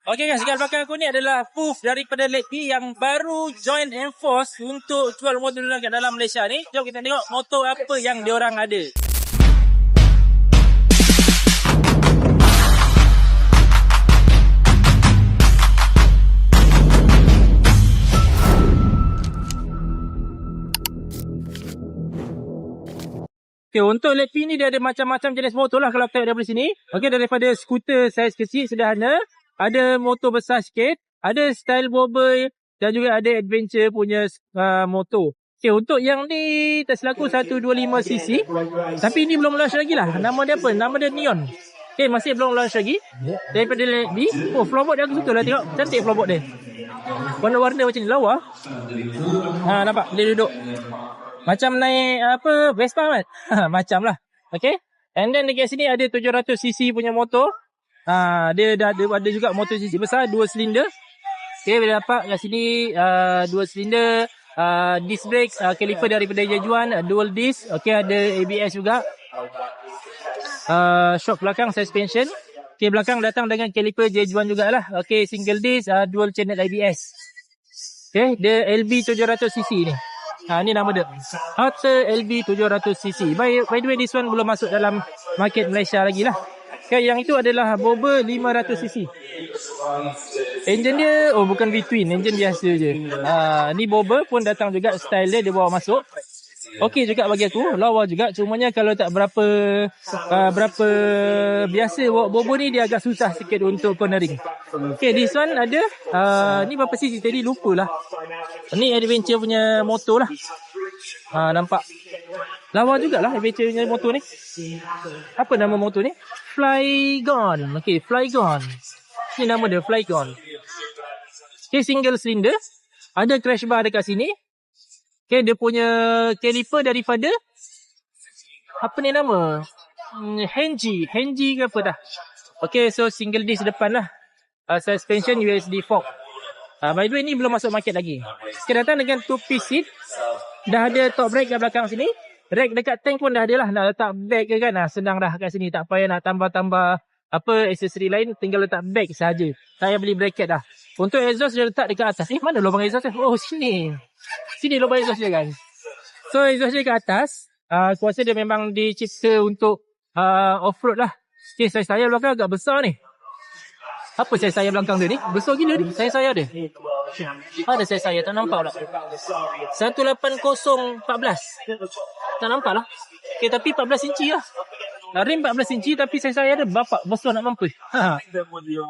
Okay guys, sekarang belakang aku ni adalah Poof daripada Lady yang baru join Enforce untuk jual motor diorang kat dalam Malaysia ni. Jom kita tengok motor apa yang diorang ada. Okay, untuk Lady ni dia ada macam-macam jenis motor lah kalau tengok daripada sini. Okay, daripada skuter saiz kecil sederhana, ada motor besar sikit, ada style bobber dan juga ada adventure punya motor. Okay, untuk yang ni tersilaku 125cc. Tapi ni belum launch lagi lah. Nama dia apa? Nama dia Neon. Okay, masih belum launch lagi. Daripada Lady. Oh, floorboard dia aku suka lah tengok. Cantik floorboard dia. Warna-warna macam ni, lawa. Nampak? Dia duduk macam naik apa? Vespa kan? Macam lah. Okay. And then dekat sini ada 700cc punya motor. Dia dah ada juga motor cc besar 2 silinder. Okay, boleh dapat kat sini 2 silinder, disc brake, caliper daripada Jejuan, dual disc. Okay, ada ABS juga. Shock belakang, suspension. Okay, belakang datang dengan caliper Jejuan jugalah. Okay, single disc, dual channel ABS. Okay, dia LB 700cc ni. Ni nama dia, Hotter LB 700cc. By the way, this one belum masuk dalam market Malaysia lagi lah. Okay, yang itu adalah bobber 500cc. Engine dia, bukan V-twin, engine biasa je. Ni bobber pun datang juga, style dia bawa masuk. Okey juga bagi aku, lawa juga. Cumanya kalau tak berapa biasa bawa bobber ni, dia agak susah sikit untuk cornering. Okay, this one ada, ni berapa cc tadi, lupa lah. Ni adventure punya motor lah. Nampak lawa jugalah adventure punya motor ni. Apa nama motor ni? Flygon. Okay, Flygon. Ni nama dia, Flygon. Okay, single cylinder. Ada crash bar dekat sini. Okay, dia punya caliper daripada apa ni nama? Henji ke apa dah. Okay, so single disc depan lah. Suspension USD fork. By the way, ni belum masuk market lagi. Okay, datang dengan 2-piece seat. Dah ada top brake kat belakang sini. Rack dekat tank pun dah ada lah. Nak letak bag ke kan, senang dah kat sini. Tak payah nak tambah-tambah apa aksesori lain. Tinggal letak bag sahaja. Saya beli bracket dah. Untuk exhaust dia letak dekat atas. Mana lubang exhaust dia? Oh, sini. Sini lubang exhaust dia kan. So exhaust dia kat atas. Aku rasa dia memang dicipta untuk off-road lah. Okay, saya belakang agak besar ni. Apa saya belakang dia ni? Besar gila ni. Saya dia. Ada saya tak nampak pula. 18014. Tak nampak lah. Okay, tapi 14 inci lah. Rim 14 inci tapi saya ada bapak besar nak mampus.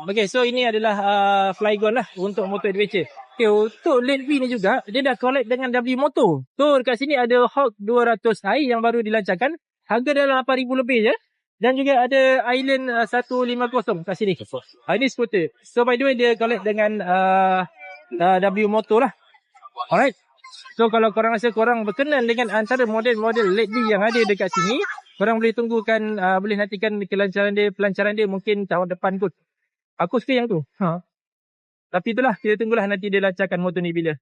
Okay, so ini adalah Flygon lah untuk motor adventure. Okay, untuk Late V ni juga, dia dah collab dengan W Moto. So, dekat sini ada Hawk 200i yang baru dilancarkan. Harga dalam 8,000 lebih je. Dan juga ada Island 150 kat sini. Ini skuter. So, by the way, dia collab dengan W Moto lah. Alright. So, kalau korang rasa korang berkenan dengan antara model-model Late V yang ada dekat sini, korang boleh tunggukan, boleh nantikan pelancaran dia mungkin tahun depan kot. Aku suka yang tu. Tapi itulah, kita tunggulah nanti dia lancarkan motor ni bila.